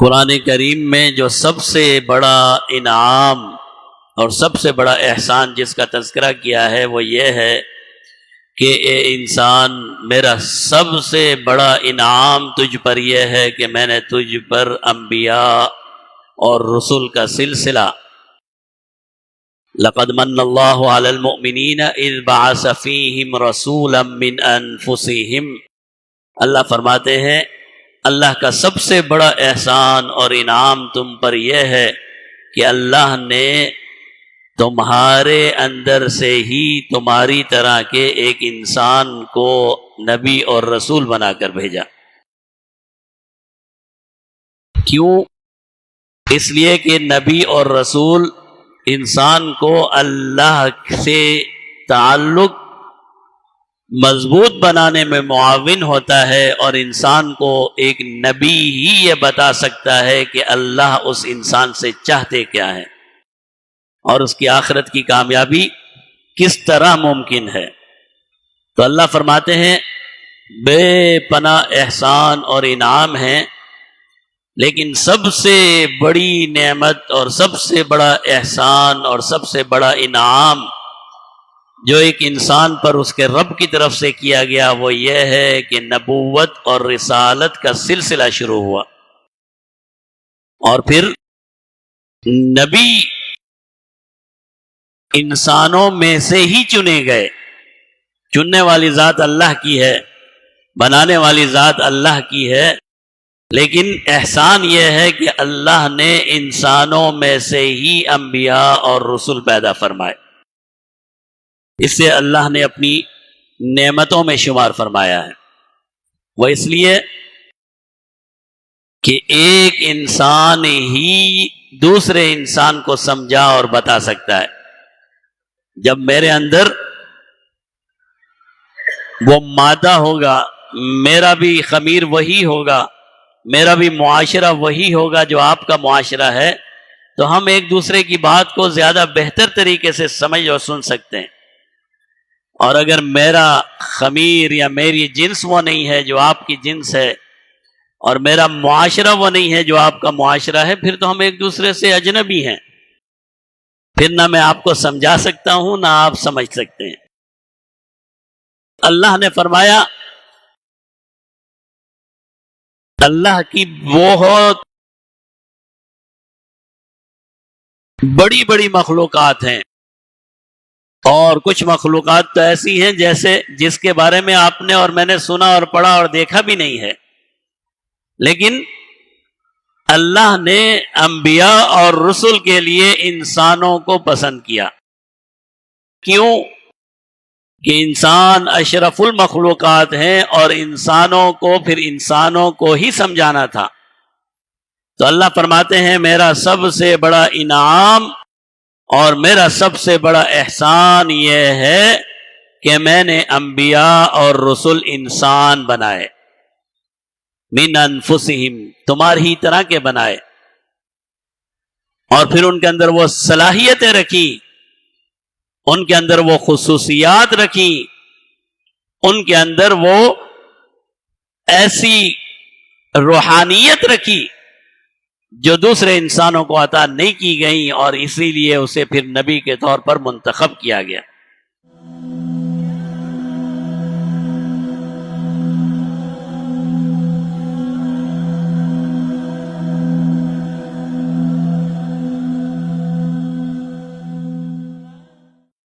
قرآن کریم میں جو سب سے بڑا انعام اور سب سے بڑا احسان جس کا تذکرہ کیا ہے وہ یہ ہے کہ اے انسان، میرا سب سے بڑا انعام تجھ پر یہ ہے کہ میں نے تجھ پر انبیاء اور رسول کا سلسلہ لقد من اللہ علی المؤمنین اذ بعث فیہم رسولا من انفسہم، اللہ فرماتے ہیں اللہ کا سب سے بڑا احسان اور انعام تم پر یہ ہے کہ اللہ نے تمہارے اندر سے ہی تمہاری طرح کے ایک انسان کو نبی اور رسول بنا کر بھیجا۔ کیوں؟ اس لیے کہ نبی اور رسول انسان کو اللہ سے تعلق مضبوط بنانے میں معاون ہوتا ہے، اور انسان کو ایک نبی ہی یہ بتا سکتا ہے کہ اللہ اس انسان سے چاہتے کیا ہے اور اس کی آخرت کی کامیابی کس طرح ممکن ہے۔ تو اللہ فرماتے ہیں بے پناہ احسان اور انعام ہے، لیکن سب سے بڑی نعمت اور سب سے بڑا احسان اور سب سے بڑا انعام جو ایک انسان پر اس کے رب کی طرف سے کیا گیا وہ یہ ہے کہ نبوت اور رسالت کا سلسلہ شروع ہوا، اور پھر نبی انسانوں میں سے ہی چنے گئے۔ چننے والی ذات اللہ کی ہے، بنانے والی ذات اللہ کی ہے، لیکن احسان یہ ہے کہ اللہ نے انسانوں میں سے ہی انبیاء اور رسول پیدا فرمائے۔ اس سے اللہ نے اپنی نعمتوں میں شمار فرمایا ہے۔ وہ اس لیے کہ ایک انسان ہی دوسرے انسان کو سمجھا اور بتا سکتا ہے۔ جب میرے اندر وہ مادہ ہوگا، میرا بھی خمیر وہی ہوگا، میرا بھی معاشرہ وہی ہوگا جو آپ کا معاشرہ ہے، تو ہم ایک دوسرے کی بات کو زیادہ بہتر طریقے سے سمجھ اور سن سکتے ہیں۔ اور اگر میرا خمیر یا میری جنس وہ نہیں ہے جو آپ کی جنس ہے، اور میرا معاشرہ وہ نہیں ہے جو آپ کا معاشرہ ہے، پھر تو ہم ایک دوسرے سے اجنبی ہیں، پھر نہ میں آپ کو سمجھا سکتا ہوں نہ آپ سمجھ سکتے ہیں۔ اللہ نے فرمایا اللہ کی بہت بڑی بڑی مخلوقات ہیں، اور کچھ مخلوقات تو ایسی ہیں جیسے جس کے بارے میں آپ نے اور میں نے سنا اور پڑھا اور دیکھا بھی نہیں ہے، لیکن اللہ نے انبیاء اور رسل کے لیے انسانوں کو پسند کیا۔ کیوں؟ کہ انسان اشرف المخلوقات ہیں، اور انسانوں کو پھر انسانوں کو ہی سمجھانا تھا۔ تو اللہ فرماتے ہیں میرا سب سے بڑا انعام اور میرا سب سے بڑا احسان یہ ہے کہ میں نے انبیاء اور رسل انسان بنائے، من انفسہم، تمہاری طرح کے بنائے، اور پھر ان کے اندر وہ صلاحیتیں رکھی، ان کے اندر وہ خصوصیات رکھی، ان کے اندر وہ ایسی روحانیت رکھی جو دوسرے انسانوں کو عطا نہیں کی گئی، اور اسی لیے اسے پھر نبی کے طور پر منتخب کیا گیا۔